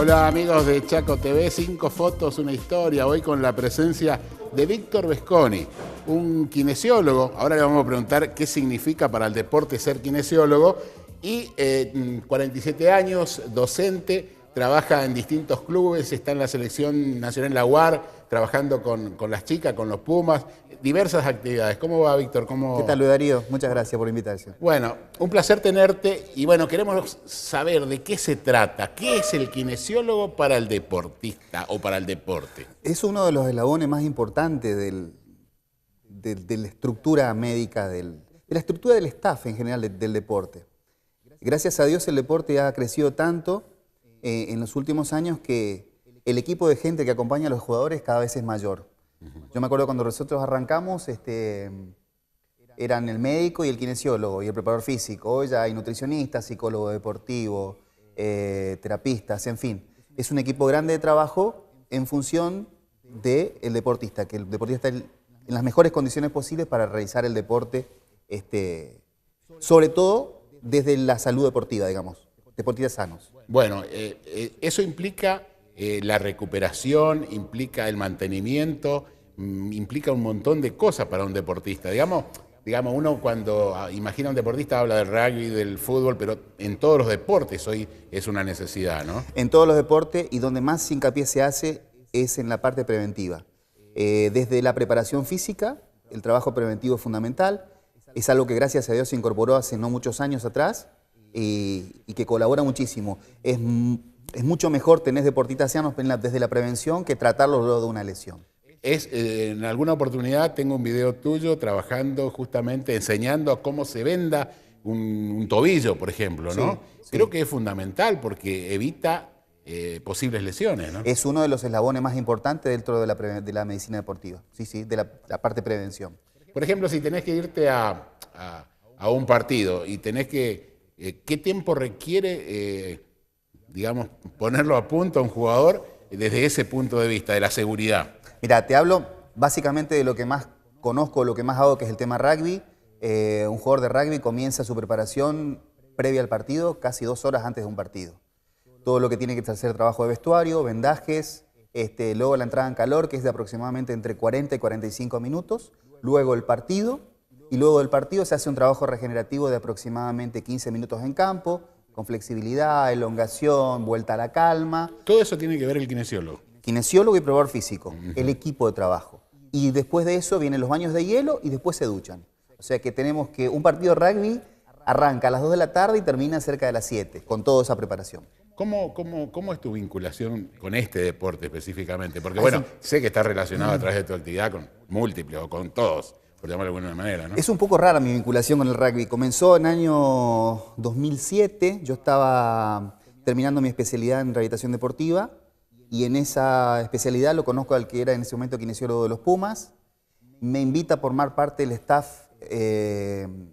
Hola amigos de Chaco TV, 5 fotos, una historia, hoy con la presencia de Víctor Vesconi, un kinesiólogo. Ahora le vamos a preguntar qué significa para el deporte ser kinesiólogo. Y 47 años, docente, trabaja en distintos clubes, está en la selección nacional, la UAR, trabajando con las chicas, con los Pumas, diversas actividades. ¿Cómo va, Víctor? ¿Qué tal, Luis Darío? Muchas gracias por la invitación. Bueno, un placer tenerte y bueno, queremos saber de qué se trata. ¿Qué es el kinesiólogo para el deportista o para el deporte? Es uno de los eslabones más importantes de la estructura médica, de la estructura del staff en general del deporte. Gracias a Dios el deporte ha crecido tanto en los últimos años que el equipo de gente que acompaña a los jugadores cada vez es mayor. Yo me acuerdo cuando nosotros arrancamos, eran el médico y el kinesiólogo y el preparador físico. Hoy ya hay nutricionistas, psicólogo deportivo, terapistas, en fin. Es un equipo grande de trabajo en función del deportista, que el deportista está en las mejores condiciones posibles para realizar el deporte, sobre todo desde la salud deportiva, digamos, deportistas sanos. Bueno, eso implica la recuperación, implica el mantenimiento, implica un montón de cosas para un deportista. Digamos, uno cuando imagina a un deportista habla del rugby, del fútbol, pero en todos los deportes hoy es una necesidad, ¿no? En todos los deportes, y donde más hincapié se hace es en la parte preventiva. Desde la preparación física, el trabajo preventivo es fundamental. Es algo que gracias a Dios se incorporó hace no muchos años atrás y que colabora muchísimo. Es mucho mejor tener deportistas sanos desde la prevención que tratarlos luego de una lesión. En alguna oportunidad tengo un video tuyo trabajando justamente, enseñando a cómo se venda un tobillo, por ejemplo, ¿no? Sí. Creo que es fundamental porque evita posibles lesiones, ¿no? Es uno de los eslabones más importantes dentro de la medicina deportiva, sí, de la parte de prevención. Por ejemplo, si tenés que irte a un partido y tenés que... ¿qué tiempo requiere, digamos, ponerlo a punto a un jugador desde ese punto de vista, de la seguridad? Mira, te hablo básicamente de lo que más conozco, lo que más hago, que es el tema rugby. Un jugador de rugby comienza su preparación previa al partido casi 2 horas antes de un partido. Todo lo que tiene que hacer trabajo de vestuario, vendajes, luego la entrada en calor, que es de aproximadamente entre 40 y 45 minutos, luego el partido, y luego del partido se hace un trabajo regenerativo de aproximadamente 15 minutos en campo, con flexibilidad, elongación, vuelta a la calma. Todo eso tiene que ver el kinesiólogo. Kinesiólogo y preparador físico, el equipo de trabajo. Y después de eso vienen los baños de hielo y después se duchan. O sea que tenemos que un partido de rugby arranca a las 2 de la tarde y termina cerca de las 7, con toda esa preparación. ¿Cómo es tu vinculación con este deporte específicamente? Porque bueno, sé que está relacionado a través de tu actividad con múltiples o con todos, por llamarlo de alguna manera, ¿no? Es un poco rara mi vinculación con el rugby. Comenzó en el año 2007, yo estaba terminando mi especialidad en rehabilitación deportiva y en esa especialidad lo conozco al que era en ese momento kinesiólogo de los Pumas. Me invita a formar parte del staff en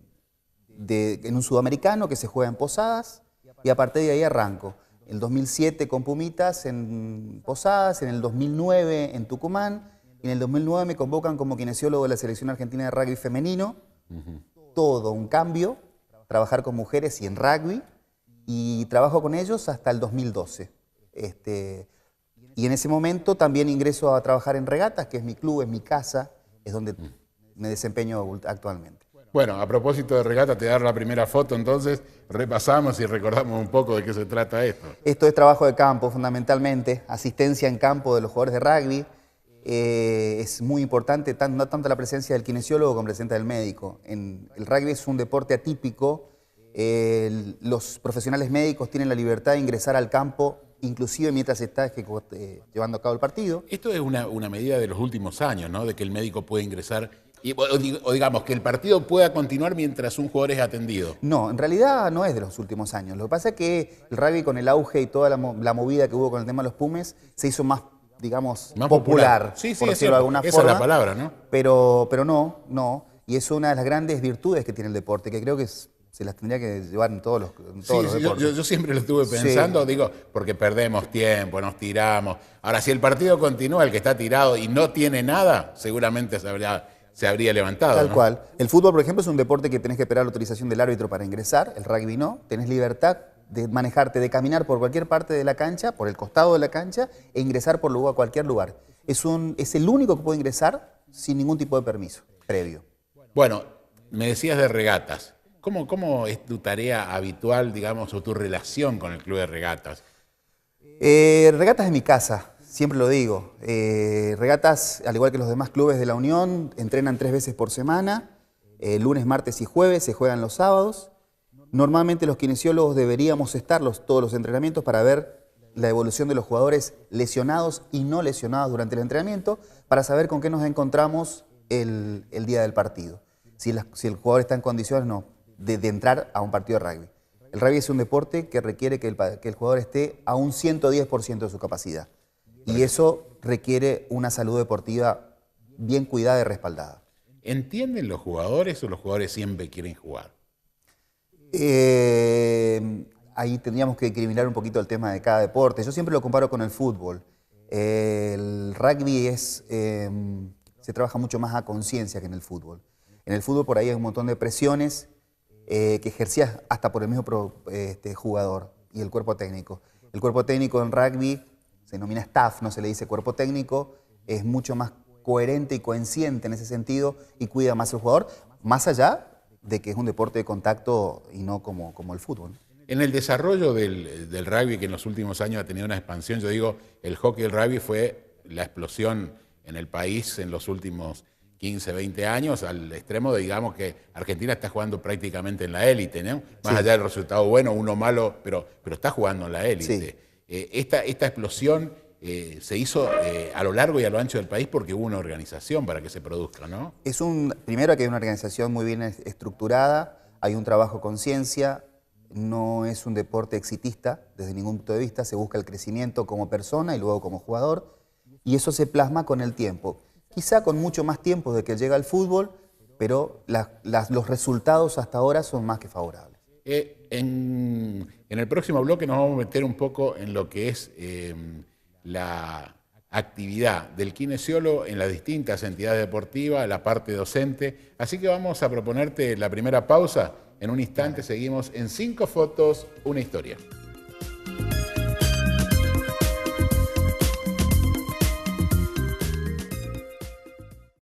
un sudamericano que se juega en Posadas y a partir de ahí arranco. En el 2007 con Pumitas en Posadas, en el 2009 en Tucumán, y en el 2009 me convocan como kinesiólogo de la selección argentina de rugby femenino. Todo un cambio, trabajar con mujeres y en rugby, y trabajo con ellos hasta el 2012. Y en ese momento también ingreso a trabajar en regatas, que es mi club, es mi casa, es donde me desempeño actualmente. Bueno, a propósito de regata, te dar la primera foto, entonces repasamos y recordamos un poco de qué se trata esto. Esto es trabajo de campo, fundamentalmente, asistencia en campo de los jugadores de rugby. Es muy importante, no tanto la presencia del kinesiólogo como la presencia del médico. El rugby es un deporte atípico, los profesionales médicos tienen la libertad de ingresar al campo inclusive mientras se está llevando a cabo el partido. Esto es una medida de los últimos años, ¿no? De que el médico puede ingresar, o digamos, que el partido pueda continuar mientras un jugador es atendido. No, en realidad no es de los últimos años. Lo que pasa es que el rugby con el auge y toda la movida que hubo con el tema de los Pumes se hizo más, digamos, más popular, sí, por decirlo de alguna forma. Esa es la palabra, ¿no? Pero no. Y es una de las grandes virtudes que tiene el deporte, que creo que se las tendría que llevar en todos los deportes. Yo siempre lo estuve pensando, digo, porque perdemos tiempo, nos tiramos. Ahora, si el partido continúa, el que está tirado y no tiene nada, seguramente se habría levantado. Tal ¿no? cual. El fútbol, por ejemplo, es un deporte que tenés que esperar la autorización del árbitro para ingresar, el rugby no. Tenés libertad de manejarte, de caminar por cualquier parte de la cancha, por el costado de la cancha, e ingresar por lugar, a cualquier lugar. Es el único que puede ingresar sin ningún tipo de permiso previo. Bueno, me decías de regatas. ¿Cómo es tu tarea habitual, digamos, o tu relación con el club de regatas? Regatas en mi casa, siempre lo digo. Regatas, al igual que los demás clubes de la Unión, entrenan 3 veces por semana, lunes, martes y jueves, se juegan los sábados. Normalmente los kinesiólogos deberíamos estar todos los entrenamientos para ver la evolución de los jugadores lesionados y no lesionados durante el entrenamiento, para saber con qué nos encontramos el día del partido. Si el jugador está en condiciones de entrar a un partido de rugby. El rugby es un deporte que requiere que el jugador esté a un 110% de su capacidad. Y eso requiere una salud deportiva bien cuidada y respaldada. ¿Entienden los jugadores o los jugadores siempre quieren jugar? Ahí tendríamos que discriminar un poquito el tema de cada deporte. Yo siempre lo comparo con el fútbol. El rugby se trabaja mucho más a conciencia que en el fútbol. En el fútbol por ahí hay un montón de presiones que ejercías hasta por el mismo jugador y el cuerpo técnico. El cuerpo técnico en rugby se denomina staff, no se le dice cuerpo técnico, es mucho más coherente y consciente en ese sentido y cuida más al jugador, más allá de que es un deporte de contacto y no como el fútbol. En el desarrollo del rugby, que en los últimos años ha tenido una expansión, yo digo, el hockey y el rugby fue la explosión en el país en los últimos 15, 20 años, al extremo de, digamos, que Argentina está jugando prácticamente en la élite, ¿no? Más allá del resultado bueno, uno malo, pero está jugando en la élite. Sí. Esta explosión se hizo a lo largo y a lo ancho del país porque hubo una organización para que se produzca, ¿no? Primero que hay una organización muy bien estructurada, hay un trabajo con ciencia, no es un deporte exitista desde ningún punto de vista, se busca el crecimiento como persona y luego como jugador, y eso se plasma con el tiempo. Quizá con mucho más tiempo de que llega el fútbol, pero los resultados hasta ahora son más que favorables. En el próximo bloque nos vamos a meter un poco en lo que es la actividad del kinesiólogo en las distintas entidades deportivas, la parte docente. Así que vamos a proponerte la primera pausa. En un instante seguimos en 5 fotos, una historia.